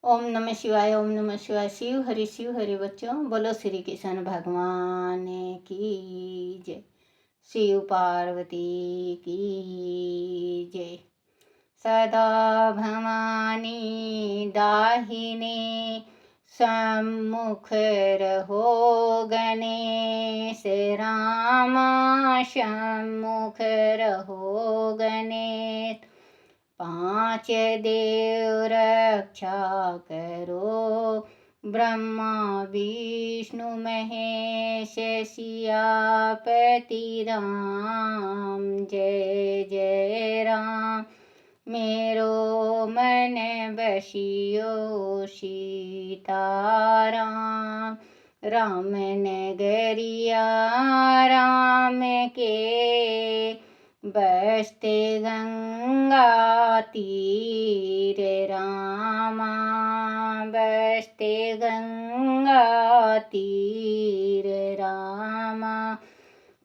ओम नमः शिवाय, ओम नमः शिवाय। शिव हरि बच्चों, बोलो श्री कृष्ण भगवान की जय। शिव पार्वती की जय। सदा भवानी दाहिने सम्मुख रहो, गणेश रामा सम्मुख रहो गणेश। पांच देव रक्षा करो, ब्रह्मा विष्णु महेश सियापति राम। जय जय राम, मेरो मन बसियो सीताराम। राम नगरिया राम के, बसते गंगा तीर रामा। बसते गंगा तीर रामा।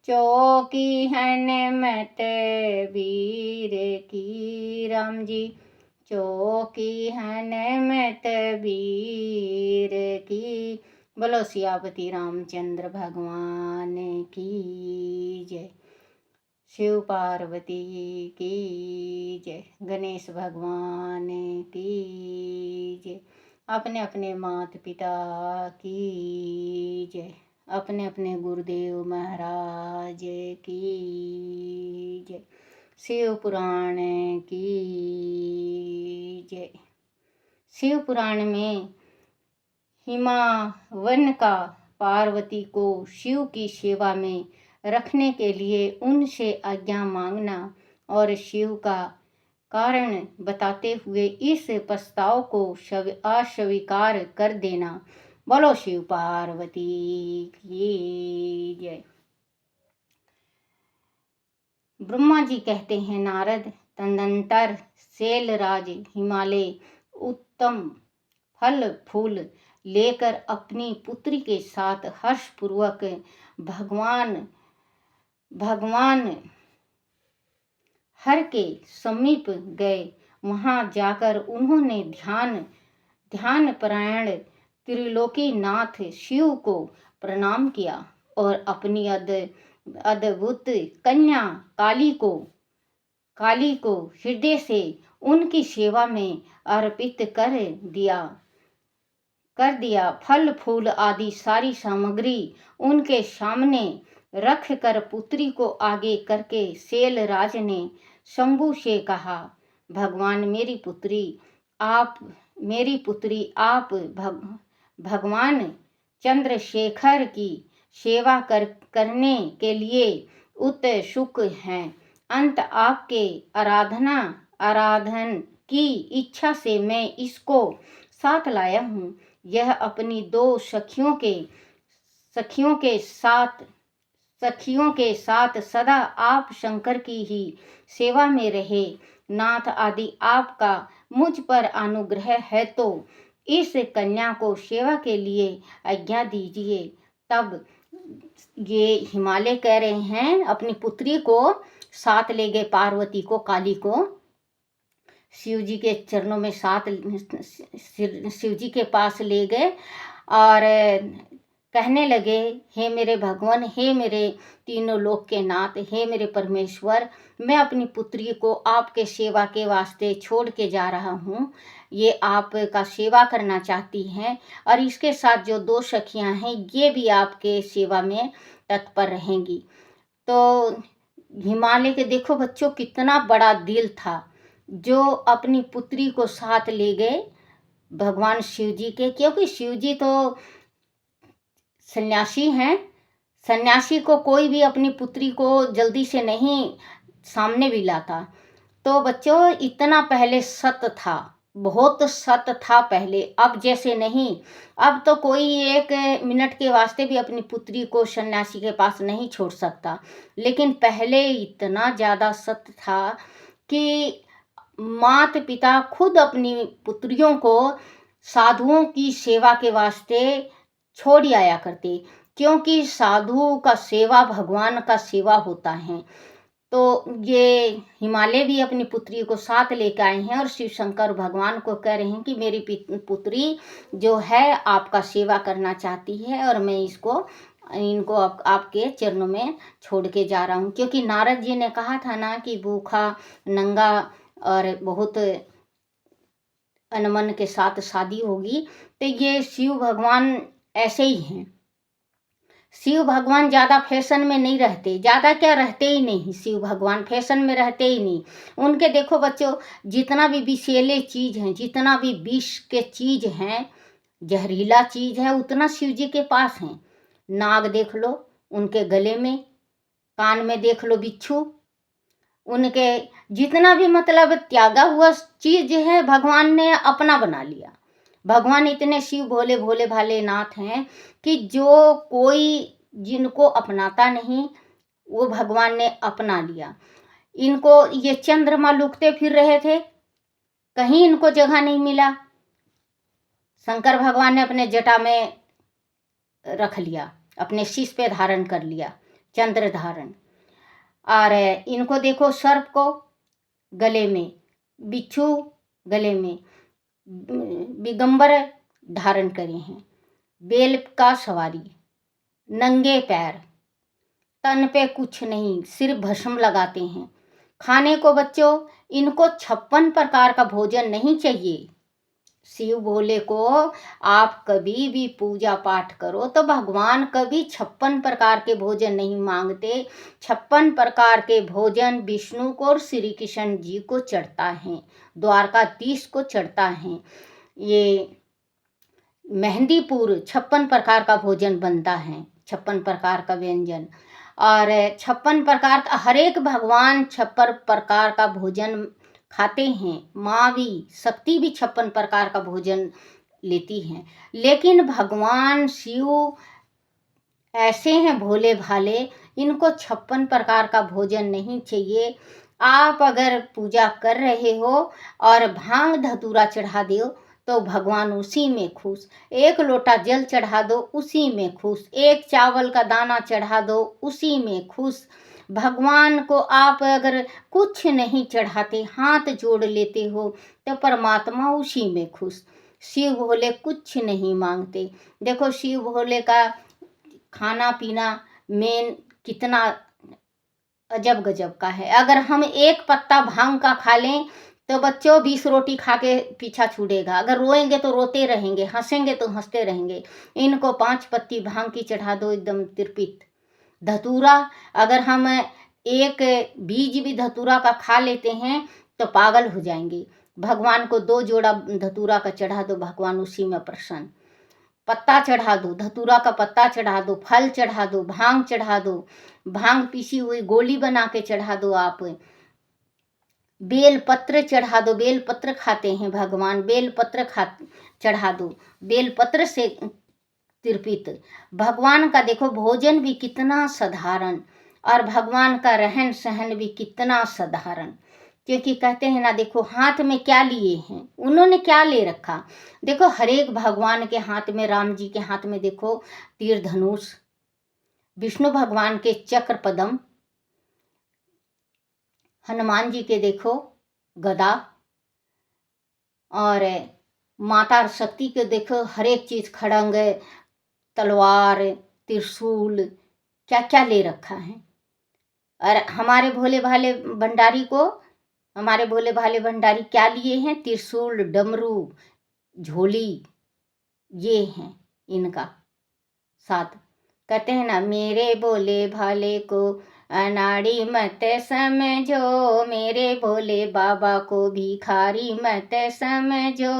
चौकी हनुमत वीर की राम जी। चौकी हनुमत वीर की। बोलो सियापति रामचंद्र भगवान की जय। शिव पार्वती की जय। गणेश भगवान की जय। अपने अपने माता पिता की जय। अपने अपने गुरुदेव महाराज की जय। शिव पुराण की जय। शिव पुराण में हिमावन का पार्वती को शिव की सेवा में रखने के लिए उनसे आज्ञा मांगना और शिव का कारण बताते हुए इस प्रस्ताव को अस्वीकार कर देना। बोलो शिव पार्वती की जय। ब्रह्मा जी कहते हैं, नारद तदनंतर शैलराज हिमालय उत्तम फल फूल लेकर अपनी पुत्री के साथ हर्षपूर्वक भगवान हर के समीप गए। वहां जाकर उन्होंने ध्यान परायण त्रिलोकीनाथ शिव को प्रणाम किया और अपनी अद्भुत कन्या काली को हृदय से उनकी सेवा में अर्पित कर दिया। फल फूल आदि सारी सामग्री उनके सामने रख कर पुत्री को आगे करके शैलराज ने शंभु से कहा, भगवान मेरी पुत्री आप भगवान चंद्रशेखर की सेवा करने के लिए उत्सुक हैं। अंत आपके आराधन की इच्छा से मैं इसको साथ लाया हूँ। यह अपनी दो सखियों के साथ सदा आप शंकर की ही सेवा में रहे। नाथ आदि आपका मुझ पर अनुग्रह है तो इस कन्या को सेवा के लिए आज्ञा दीजिए। तब ये हिमालय कह रहे हैं, अपनी पुत्री को साथ ले गए, पार्वती को, काली को शिव जी के चरणों में साथ शिव जी के पास ले गए और कहने लगे, हे मेरे भगवान, हे मेरे तीनों लोक के नाथ, हे मेरे परमेश्वर, मैं अपनी पुत्री को आपके सेवा के वास्ते छोड़ के जा रहा हूँ। ये आपका सेवा करना चाहती हैं और इसके साथ जो दो सखियाँ हैं ये भी आपके सेवा में तत्पर रहेंगी। तो हिमालय के देखो बच्चों कितना बड़ा दिल था, जो अपनी पुत्री को साथ ले गए भगवान शिव जी के, क्योंकि शिव जी तो सन्यासी हैं। सन्यासी को कोई भी अपनी पुत्री को जल्दी से नहीं सामने भी लाता। तो बच्चों इतना पहले सत्य था, बहुत सत्य था पहले, अब जैसे नहीं। अब तो कोई एक मिनट के वास्ते भी अपनी पुत्री को सन्यासी के पास नहीं छोड़ सकता, लेकिन पहले इतना ज़्यादा सत्य था कि माता पिता खुद अपनी पुत्रियों को साधुओं की सेवा के वास्ते छोड़ आया करते, क्योंकि साधु का सेवा भगवान का सेवा होता है। तो ये हिमालय भी अपनी पुत्री को साथ लेकर आए हैं और शिव शंकर भगवान को कह रहे हैं कि मेरी पुत्री जो है आपका सेवा करना चाहती है और मैं इनको आपके चरणों में छोड़ के जा रहा हूँ। क्योंकि नारद जी ने कहा था ना कि भूखा नंगा और बहुत अनमन के साथ शादी होगी। तो ये शिव भगवान ऐसे ही हैं। शिव भगवान ज़्यादा फैशन में नहीं रहते, ज़्यादा क्या रहते ही नहीं। शिव भगवान फैशन में रहते ही नहीं। उनके देखो बच्चों, जितना भी विषैले चीज़ हैं, जितना भी विष के चीज़ हैं, जहरीला चीज़ है, उतना शिव जी के पास हैं। नाग देख लो उनके गले में, कान में देख लो बिच्छू, उनके जितना भी मतलब त्यागा हुआ चीज़ है भगवान ने अपना बना लिया। भगवान इतने शिव भोले भोले भाले नाथ हैं कि जो कोई जिनको अपनाता नहीं वो भगवान ने अपना लिया। इनको ये चंद्रमा लुकते फिर रहे थे, कहीं इनको जगह नहीं मिला। शंकर भगवान ने अपने जटा में रख लिया, अपने शीश पे धारण कर लिया चंद्र धारण। और इनको देखो सर्प को गले में, बिच्छू गले में, दिगंबर धारण करे हैं, बेल का सवारी, नंगे पैर, तन पे कुछ नहीं, सिर्फ भस्म लगाते हैं। खाने को बच्चों इनको 56 प्रकार का भोजन नहीं चाहिए। शिव भोले को आप कभी भी पूजा पाठ करो तो भगवान कभी 56 प्रकार के भोजन नहीं मांगते। 56 प्रकार के भोजन विष्णु को और श्री कृष्ण जी को चढ़ता है, द्वारकाधीश को चढ़ता है। ये मेहंदीपुर 56 प्रकार का भोजन बनता है, 56 प्रकार का व्यंजन, और 56 प्रकार का हर एक भगवान 56 प्रकार का भोजन खाते हैं। माँ भी, शक्ति भी 56 प्रकार का भोजन लेती हैं। लेकिन भगवान शिव ऐसे हैं भोले भाले, इनको 56 प्रकार का भोजन नहीं चाहिए। आप अगर पूजा कर रहे हो और भांग धतूरा चढ़ा दो तो भगवान उसी में खुश। एक लोटा जल चढ़ा दो उसी में खुश। एक चावल का दाना चढ़ा दो उसी में खुश। भगवान को आप अगर कुछ नहीं चढ़ाते, हाथ जोड़ लेते हो तो परमात्मा उसी में खुश। शिव भोले कुछ नहीं मांगते। देखो शिव भोले का खाना पीना मेन कितना अजब गजब का है। अगर हम एक पत्ता भांग का खा लें तो बच्चों 20 रोटी खा के पीछा छूटेगा। अगर रोएंगे तो रोते रहेंगे, हंसेंगे तो हंसते रहेंगे। इनको 5 पत्ती भांग की चढ़ा दो, एकदम तिरपित। धतूरा अगर हम एक बीज भी धतूरा का खा लेते हैं तो पागल हो जाएंगे। भगवान को 2 जोड़ा धतूरा का चढ़ा दो, भगवान उसी में प्रसन्न। पत्ता चढ़ा दो, धतूरा का पत्ता चढ़ा दो, फल चढ़ा दो, भांग चढ़ा दो, भांग पीसी हुई गोली बना के चढ़ा दो। आप बेल पत्र चढ़ा दो, बेल पत्र खाते हैं भगवान, बेल पत्र चढ़ा दो, बेल पत्र से तिरपित। भगवान का देखो भोजन भी कितना साधारण और भगवान का रहन सहन भी कितना साधारण। क्योंकि कहते हैं ना, देखो हाथ में क्या लिए हैं, उन्होंने क्या ले रखा। देखो हर एक भगवान के हाथ में, राम जी के हाथ में देखो तीर धनुष, विष्णु भगवान के चक्र पद्म, हनुमान जी के देखो गदा, और माता शक्ति के देखो हर एक चीज, खड़ंग, तलवार, त्रिशूल, क्या क्या ले रखा है। और हमारे भोले भाले भंडारी को, हमारे भोले भाले भंडारी क्या लिए हैं? त्रिशूल, डमरू, झोली, ये हैं इनका साथ। कहते हैं ना, मेरे भोले भाले को अनाड़ी मत समझो, मेरे भोले बाबा को भिखारी मत समझो,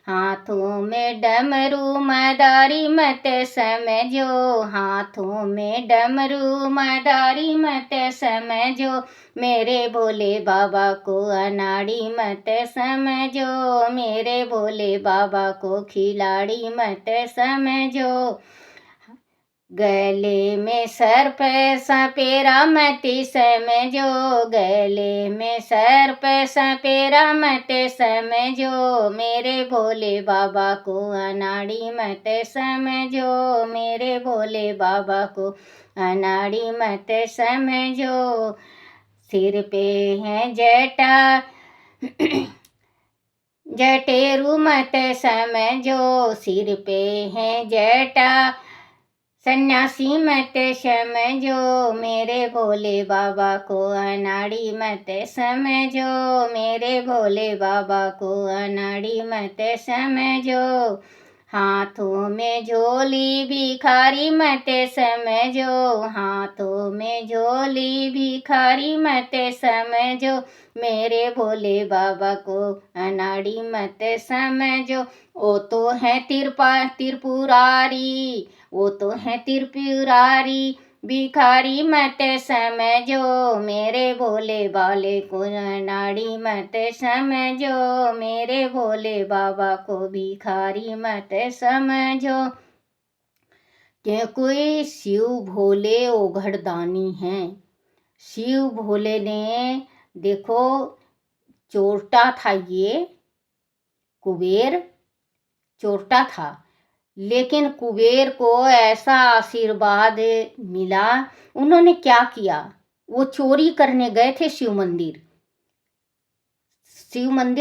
हाथों में डमरू मदारी मत समझो, हाथों में डमरू मदारी मत समझो, मेरे भोले बाबा को अनाड़ी मत समझो, मेरे भोले बाबा को खिलाड़ी मत समझो, गले में सर्प सपेरा मत समझो, गले में सर्प सपेरा मत समझो, मेरे भोले बाबा को अनाड़ी मत समझो, मेरे भोले बाबा को अनाड़ी मत समझो। सिर पे है जटा जटेरू मत समझो, सिर पे है जटा सन्यासी मत समझो, मेरे भोले बाबा को अनाड़ी मत समझो, मेरे भोले बाबा को अनाड़ी मत समझो। हाथों में झोली भिखारी मत समझो, हाथों में झोली भिखारी मत समझो, मेरे भोले बाबा को अनाड़ी मत समझो। वो तो है त्रिपुरारी, वो तो है त्रिपुरारी, भिखारी मत समझो, मेरे भोले बाले को अनाड़ी मत समझो, मेरे भोले बाबा को भिखारी मत समझो। कि कोई शिव भोले ओघड़दानी हैं। शिव भोले ने देखो चोरटा था, ये कुबेर चोरटा था, लेकिन कुबेर को ऐसा आशीर्वाद मिला। उन्होंने क्या किया, वो चोरी करने गए थे शिव मंदिर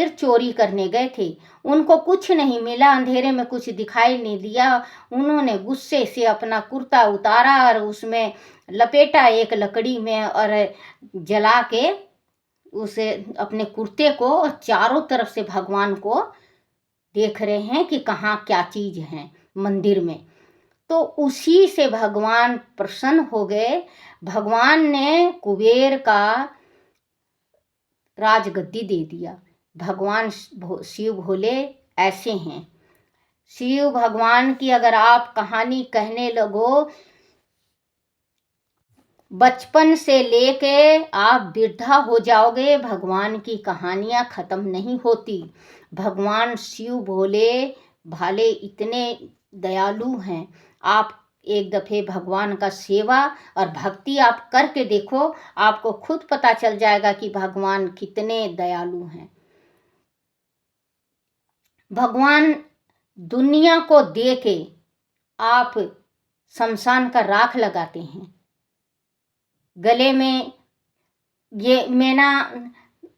चोरी करने गए थे। उनको कुछ नहीं मिला, अंधेरे में कुछ दिखाई नहीं दिया। उन्होंने गुस्से से अपना कुर्ता उतारा और उसमें लपेटा एक लकड़ी में और जला के उसे अपने कुर्ते को चारों तरफ से भगवान को देख रहे हैं कि कहाँ क्या चीज़ है मंदिर में। तो उसी से भगवान प्रसन्न हो गए। भगवान ने कुबेर का राजगद्दी दे दिया। भगवान शिव भोले ऐसे हैं। शिव भगवान की अगर आप कहानी कहने लगो, बचपन से लेके आप वृद्धा हो जाओगे, भगवान की कहानियाँ ख़त्म नहीं होती। भगवान शिव भोले भाले इतने दयालु हैं। आप एक दफ़े भगवान का सेवा और भक्ति आप करके देखो, आपको खुद पता चल जाएगा कि भगवान कितने दयालु हैं। भगवान दुनिया को दे के आप शमशान का राख लगाते हैं। गले में ये मैना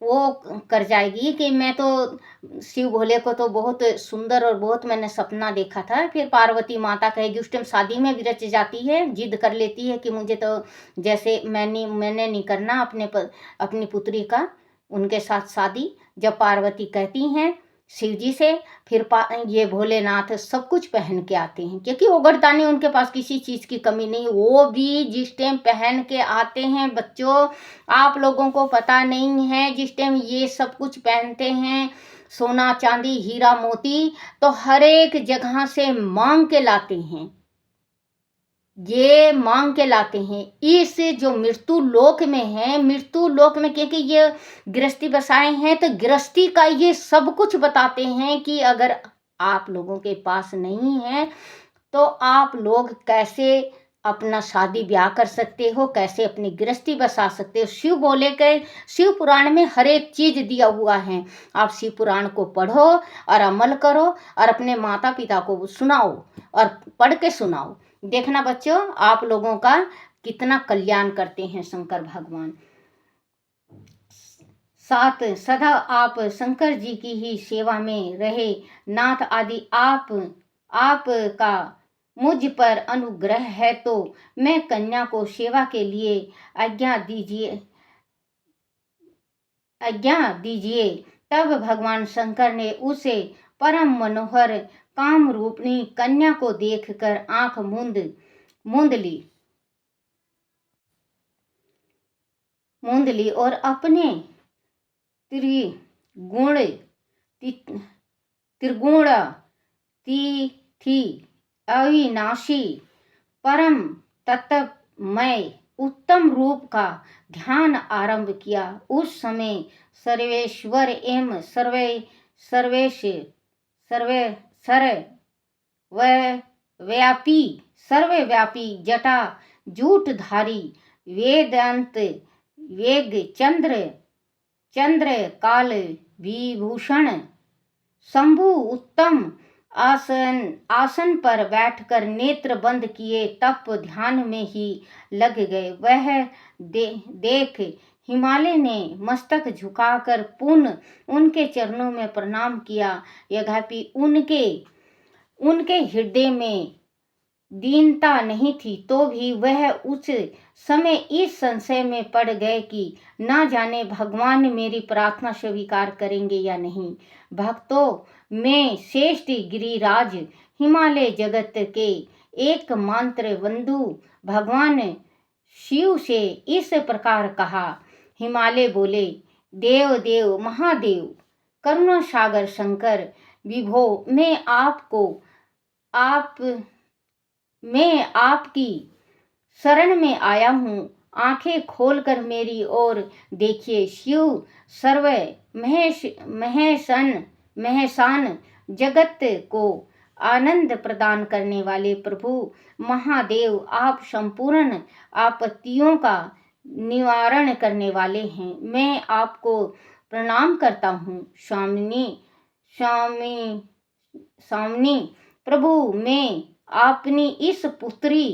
वो कर जाएगी कि मैं तो शिव भोले को तो बहुत सुंदर और बहुत मैंने सपना देखा था। फिर पार्वती माता कहेगी, उस टाइम शादी में भी रच जाती है, जिद कर लेती है कि मुझे तो जैसे मैंने नहीं करना अपनी पुत्री का उनके साथ शादी। जब पार्वती कहती हैं शिव जी से, फिर ये भोलेनाथ सब कुछ पहन के आते हैं, क्योंकि ओगरदानी उनके पास किसी चीज़ की कमी नहीं। वो भी जिस टाइम पहन के आते हैं, बच्चों आप लोगों को पता नहीं है, जिस टाइम ये सब कुछ पहनते हैं, सोना चांदी हीरा मोती, तो हर एक जगह से मांग के लाते हैं। ये मांग के लाते हैं। इस जो मृत्यु लोक में है, मृत्यु लोक में क्योंकि ये गृहस्थी बसाए हैं, तो गृहस्थी का ये सब कुछ बताते हैं कि अगर आप लोगों के पास नहीं है तो आप लोग कैसे अपना शादी ब्याह कर सकते हो, कैसे अपनी गृहस्थी बसा सकते हो। शिव भोले के शिव पुराण में हर एक चीज़ दिया हुआ है। आप शिव पुराण को पढ़ो और अमल करो और अपने माता पिता को सुनाओ और पढ़ के सुनाओ। देखना बच्चों, आप लोगों का कितना कल्याण करते हैं शंकर भगवान। साथ सदा आप शंकर जी की ही सेवा में रहे। नाथ आदि आप का मुझ पर अनुग्रह है तो मैं कन्या को सेवा के लिए आज्ञा दीजिए। तब भगवान शंकर ने उसे परम मनोहर काम रूपनी कन्या को देखकर आंख मूंद ली और अपने त्रिगुण थी अविनाशी परम तत्वमय उत्तम रूप का ध्यान आरंभ किया। उस समय सर्वेश्वर एवं सर्वव्यापी जटा जूटधारी वेदांत वेग चंद्र काल विभूषण शंभु उत्तम आसन पर बैठकर नेत्र बंद किए तप ध्यान में ही लग गए। वह देख हिमालय ने मस्तक झुकाकर पुनः उनके चरणों में प्रणाम किया। यद्यपि उनके हृदय में दीनता नहीं थी, तो भी वह उस समय इस संशय में पड़ गए कि ना जाने भगवान मेरी प्रार्थना स्वीकार करेंगे या नहीं। भक्तों में श्रेष्ठ गिरिराज हिमालय जगत के एकमात्र बंधु भगवान शिव से इस प्रकार कहा। हिमालय बोले, देव देव महादेव, करुणा सागर शंकर, विभो, मैं आपकी शरण में आया हूँ। आंखें खोलकर मेरी ओर देखिए। शिव सर्व महेशान जगत को आनंद प्रदान करने वाले प्रभु महादेव, आप संपूर्ण आपत्तियों का निवारण करने वाले हैं। मैं आपको प्रणाम करता हूँ। स्वामी प्रभु, मैं अपनी इस पुत्री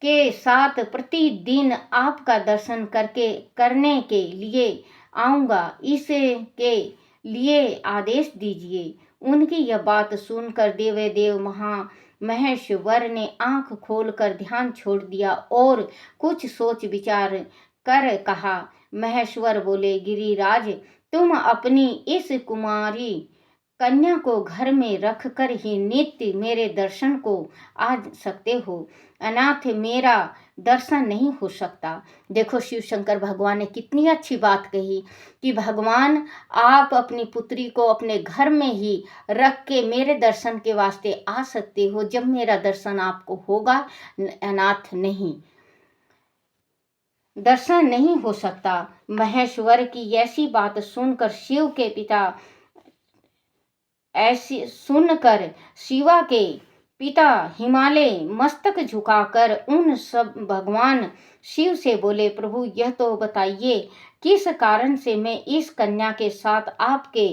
के साथ प्रतिदिन आपका दर्शन करने के लिए आऊँगा, इसके लिए आदेश दीजिए। उनकी यह बात सुनकर देव महेश्वर ने आंख खोलकर ध्यान छोड़ दिया और कुछ सोच विचार कर कहा। महेश्वर बोले, गिरिराज, तुम अपनी इस कुमारी कन्या को घर में रखकर ही नित्य मेरे दर्शन को आ सकते हो, अनाथ मेरा दर्शन नहीं हो सकता। देखो, शिव शंकर भगवान ने कितनी अच्छी बात कही कि भगवान, आप अपनी पुत्री को अपने घर में ही रख के मेरे दर्शन के वास्ते आ सकते हो, जब मेरा दर्शन आपको होगा, अनाथ नहीं, दर्शन नहीं हो सकता। महेश्वर की ऐसी बात सुनकर शिवा के पिता हिमालय मस्तक झुकाकर उन सब भगवान शिव से बोले, प्रभु, यह तो बताइए किस कारण से मैं इस कन्या के साथ आपके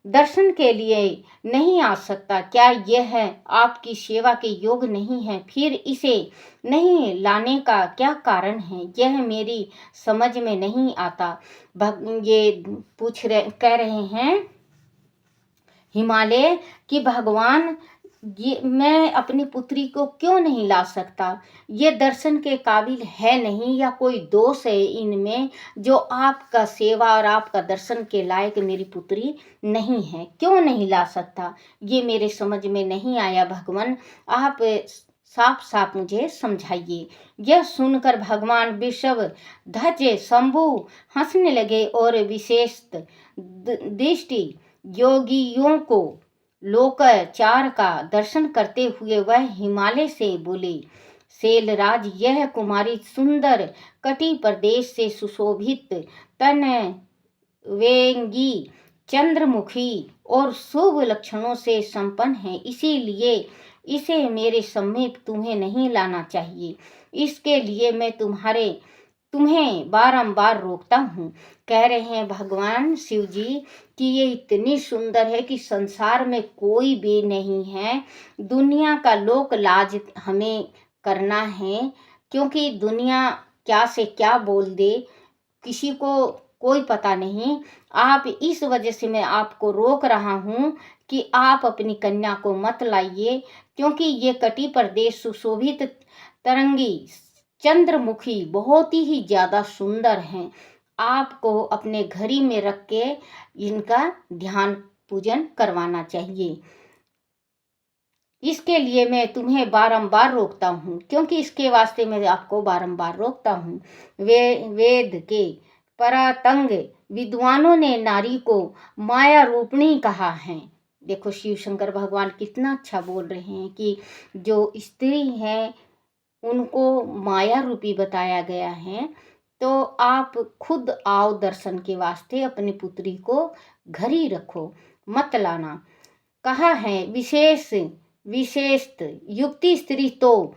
दर्शन के लिए नहीं आ सकता? क्या यह आपकी सेवा के योग नहीं है? फिर इसे नहीं लाने का क्या कारण है? यह मेरी समझ में नहीं आता। ये कह रहे हैं हिमालय कि भगवान, ये मैं अपनी पुत्री को क्यों नहीं ला सकता? ये दर्शन के काबिल है नहीं, या कोई दोष है इनमें जो आपका सेवा और आपका दर्शन के लायक मेरी पुत्री नहीं है? क्यों नहीं ला सकता? ये मेरे समझ में नहीं आया। भगवान, आप साफ साफ मुझे समझाइए। यह सुनकर भगवान विषव ध्वज शंभु हंसने लगे और विशेष दृष्टि योगियों को लोकाचार का दर्शन करते हुए वह हिमालय से बोले, शैलराज, यह कुमारी सुंदर कटी प्रदेश से सुशोभित, तन वेंगी, चंद्रमुखी और शुभ लक्षणों से संपन्न है, इसीलिए इसे मेरे समीप तुम्हें नहीं लाना चाहिए। इसके लिए मैं तुम्हें बारंबार रोकता हूँ। कह रहे हैं भगवान शिव जी कि ये इतनी सुंदर है कि संसार में कोई भी नहीं है। दुनिया का लोक लाज हमें करना है, क्योंकि दुनिया क्या से क्या बोल दे, किसी को कोई पता नहीं। आप इस वजह से मैं आपको रोक रहा हूँ कि आप अपनी कन्या को मत लाइए, क्योंकि ये कटी प्रदेश सुशोभित तरंगी चंद्रमुखी बहुत ही ज़्यादा सुंदर हैं। आपको अपने घरी में रख के इनका ध्यान पूजन करवाना चाहिए। इसके लिए मैं तुम्हें बारंबार रोकता हूँ, क्योंकि इसके वास्ते मैं आपको बारंबार रोकता हूँ। वेद के परातंग विद्वानों ने नारी को माया रूपिणी कहा है। देखो, शिव शंकर भगवान कितना अच्छा बोल रहे हैं कि जो स्त्री है उनको माया रूपी बताया गया है। तो आप खुद आओ दर्शन के वास्ते, अपनी पुत्री को घर ही रखो, मत लाना। कहा है विशेष युक्ति स्त्री तो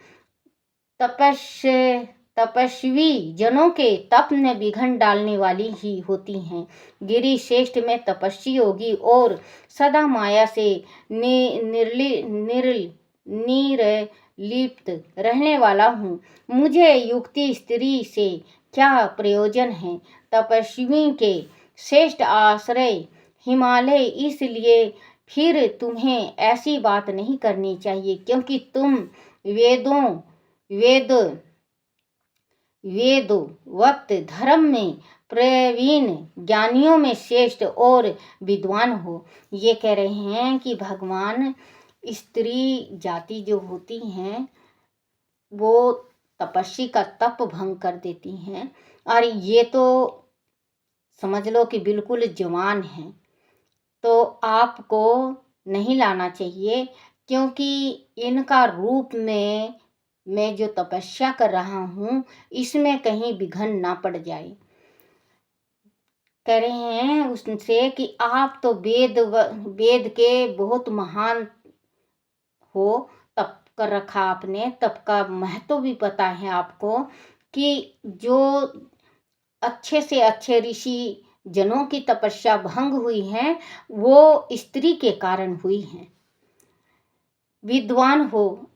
तपस्वी जनों के तप में विघ्न डालने वाली ही होती हैं। गिरि श्रेष्ठ में तपस्वी योगी और सदा माया से निर्लिप्त रहने वाला हूँ। मुझे युक्ति स्त्री से क्या प्रयोजन है। तपस्वी के श्रेष्ठ आश्रय हिमालय, इसलिए फिर तुम्हें ऐसी बात नहीं करनी चाहिए, क्योंकि तुम वेदों वेद वेद वक्त धर्म में प्रवीण, ज्ञानियों में श्रेष्ठ और विद्वान हो। ये कह रहे हैं कि भगवान स्त्री जाति जो होती हैं वो तपस्वी का तप भंग कर देती हैं, और ये तो समझ लो कि बिल्कुल जवान हैं, तो आपको नहीं लाना चाहिए, क्योंकि इनका रूप में मैं जो तपस्या कर रहा हूँ इसमें कहीं विघ्न ना पड़ जाए। कह रहे हैं उससे कि आप तो वेद के बहुत महान हो, तप कर रखा आपने, तप का महत्व भी पता है आपको, कि जो अच्छे से अच्छे ऋषि जनों की तपस्या भंग हुई है वो स्त्री के कारण हुई है। विद्वान हो,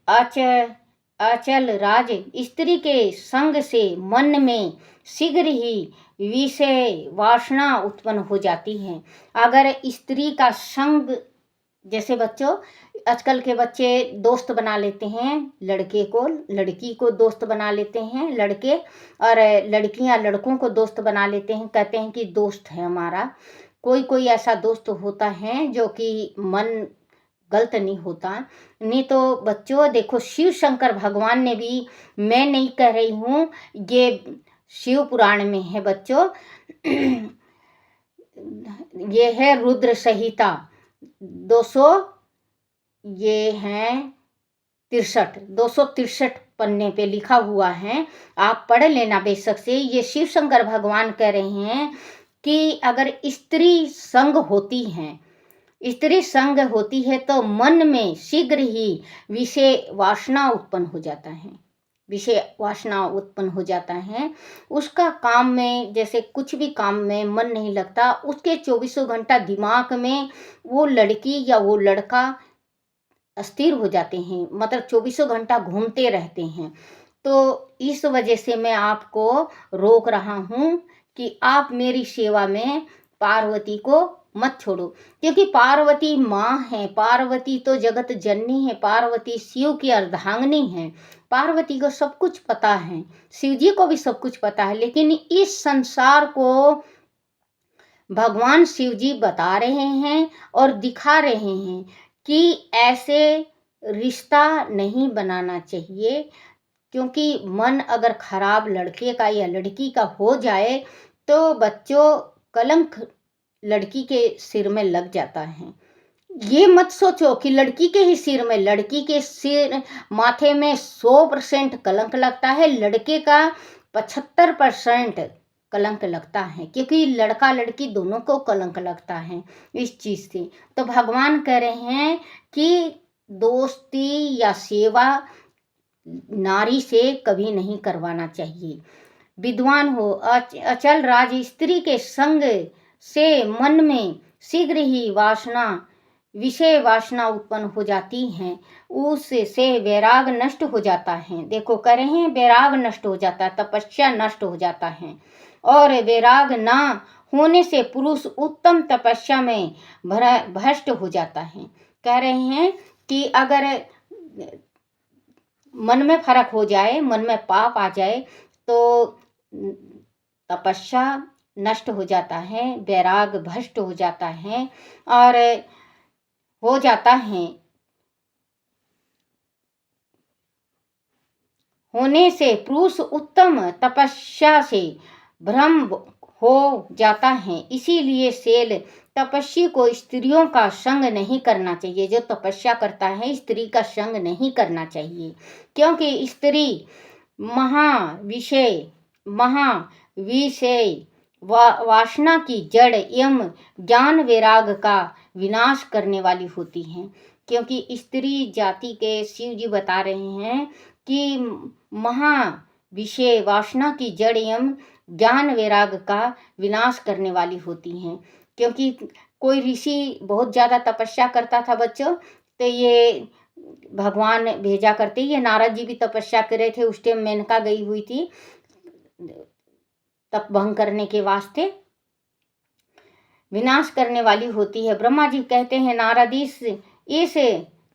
अचल राज, स्त्री के संग से मन में शीघ्र ही विषय वासना उत्पन्न हो जाती है। अगर स्त्री का संग, जैसे बच्चों आजकल के बच्चे दोस्त बना लेते हैं, लड़की को दोस्त बना लेते हैं लड़के, और लड़कियां लड़कों को दोस्त बना लेते हैं, कहते हैं कि दोस्त है हमारा। कोई ऐसा दोस्त होता है जो कि मन गलत नहीं होता। नहीं तो बच्चों देखो, शिव शंकर भगवान ने भी, मैं नहीं कह रही हूँ, ये शिव पुराण में है बच्चों, ये है रुद्र संहिता 200, ये है 263 पन्ने पे लिखा हुआ है, आप पढ़ लेना बेशक से। ये शिव शंकर भगवान कह रहे हैं कि अगर स्त्री संग होती है तो मन में शीघ्र ही विषय वासना उत्पन्न हो जाता है। उसका काम में, जैसे कुछ भी काम में मन नहीं लगता, उसके 24 घंटा दिमाग में वो लड़की या वो लड़का अस्थिर हो जाते हैं, मतलब 24 घंटा घूमते रहते हैं। तो इस वजह से मैं आपको रोक रहा हूँ कि आप मेरी सेवा में पार्वती को मत छोड़ो, क्योंकि पार्वती माँ है, पार्वती तो जगत जननी है, पार्वती शिव की अर्धांगिनी है। पार्वती को सब कुछ पता है, शिव जी को भी सब कुछ पता है, लेकिन इस संसार को भगवान शिव जी बता रहे हैं और दिखा रहे हैं कि ऐसे रिश्ता नहीं बनाना चाहिए, क्योंकि मन अगर खराब लड़के का या लड़की का हो जाए तो बच्चों कलंक लड़की के सिर में लग जाता है। ये मत सोचो कि लड़की के सिर माथे में 100% कलंक लगता है, लड़के का 75% कलंक लगता है, क्योंकि लड़का लड़की दोनों को कलंक लगता है इस चीज़ से। तो भगवान कह रहे हैं कि दोस्ती या सेवा नारी से कभी नहीं करवाना चाहिए। विद्वान हो, अचल राज, स्त्री के संग से मन में शीघ्र ही विषय वासना उत्पन्न हो जाती हैं, उससे वैराग नष्ट हो जाता है। देखो कह रहे हैं वैराग नष्ट हो जाता है, तपस्या नष्ट हो जाता है, और वैराग ना होने से पुरुष उत्तम तपस्या में भ्रष्ट हो जाता है। कह रहे हैं कि अगर मन में फर्क हो जाए, मन में पाप आ जाए, तो तपस्या नष्ट हो जाता है, वैराग भ्रष्ट हो जाता है, और हो जाता है होने से पुरुष उत्तम तपस्या से भ्रम हो जाता है। इसीलिए शेल तपस्वी को स्त्रियों का संग नहीं करना चाहिए, जो तपस्या करता है स्त्री का संग नहीं करना चाहिए, क्योंकि स्त्री महाविषय वासना की जड़ एवं ज्ञान वैराग का विनाश करने वाली होती हैं। क्योंकि स्त्री जाति के शिव जी बता रहे हैं कि महाविषय वासना की जड़ एवं ज्ञान वैराग का विनाश करने वाली होती हैं। क्योंकि कोई ऋषि बहुत ज़्यादा तपस्या करता था बच्चों, तो ये भगवान भेजा करते, ये नारद जी भी तपस्या कर रहे थे, उस टाइम मेनका गई हुई थी, तप भंग करने के वास्ते विनाश करने वाली होती है। ब्रह्मा जी कहते हैं नारद इस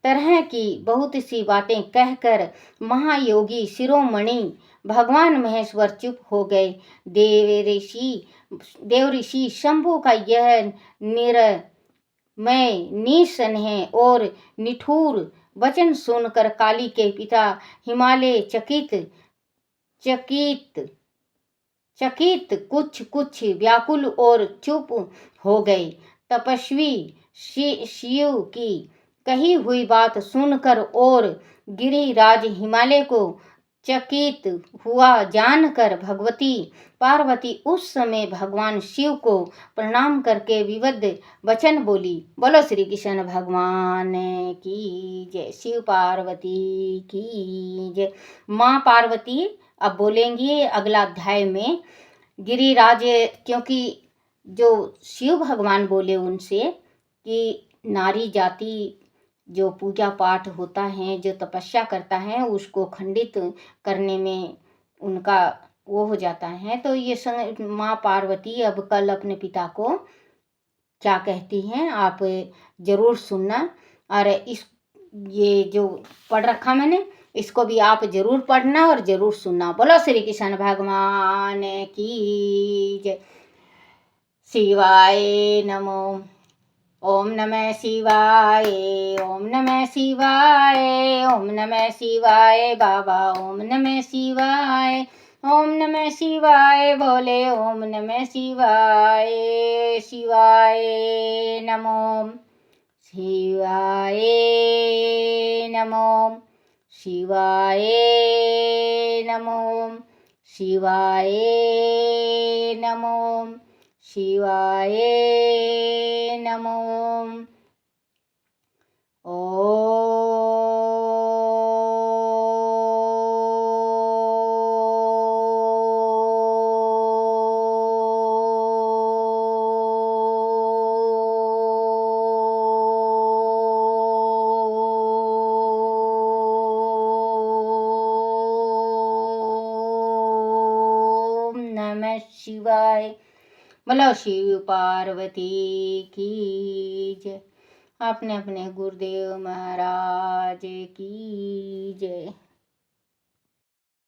तरह की बहुत सी बातें कहकर महायोगी शिरोमणि भगवान महेश्वर चुप हो गए। देव ऋषि शंभु का यह निरमय निस्नेह और निठुर वचन सुनकर काली के पिता हिमालय चकित कुछ व्याकुल और चुप हो गए। तपस्वी शिव की कही हुई बात सुनकर और गिरिराज हिमालय को चकित हुआ जानकर भगवती पार्वती उस समय भगवान शिव को प्रणाम करके विविध वचन बोली। बोलो श्री कृष्ण भगवान की जय, शिव पार्वती की जय। माँ पार्वती अब बोलेंगी अगला अध्याय में। गिरिराज, क्योंकि जो शिव भगवान बोले उनसे कि नारी जाति जो पूजा पाठ होता है, जो तपस्या करता है, उसको खंडित करने में उनका वो हो जाता है। तो ये माँ पार्वती अब कल अपने पिता को क्या कहती हैं आप जरूर सुनना। और ये जो पढ़ रखा मैंने, इसको भी आप जरूर पढ़ना और जरूर सुनना। बोलो श्री कृष्ण भगवान की जय। शिवाय नमो। ओम नमः शिवाय, ओम नमः शिवाय, ओम नमः शिवाय बाबा, ओम नमः शिवाय, ओम नमः शिवाय बोले, ओम नमः शिवाय। शिवाय नमो, शिवाय नमो, शिवाय नमो, शिवाय नमो, शिवाय नमो। ओम नमः शिवाय। बोलो शिव पार्वती की जय। अपने अपने गुरुदेव महाराज की जय।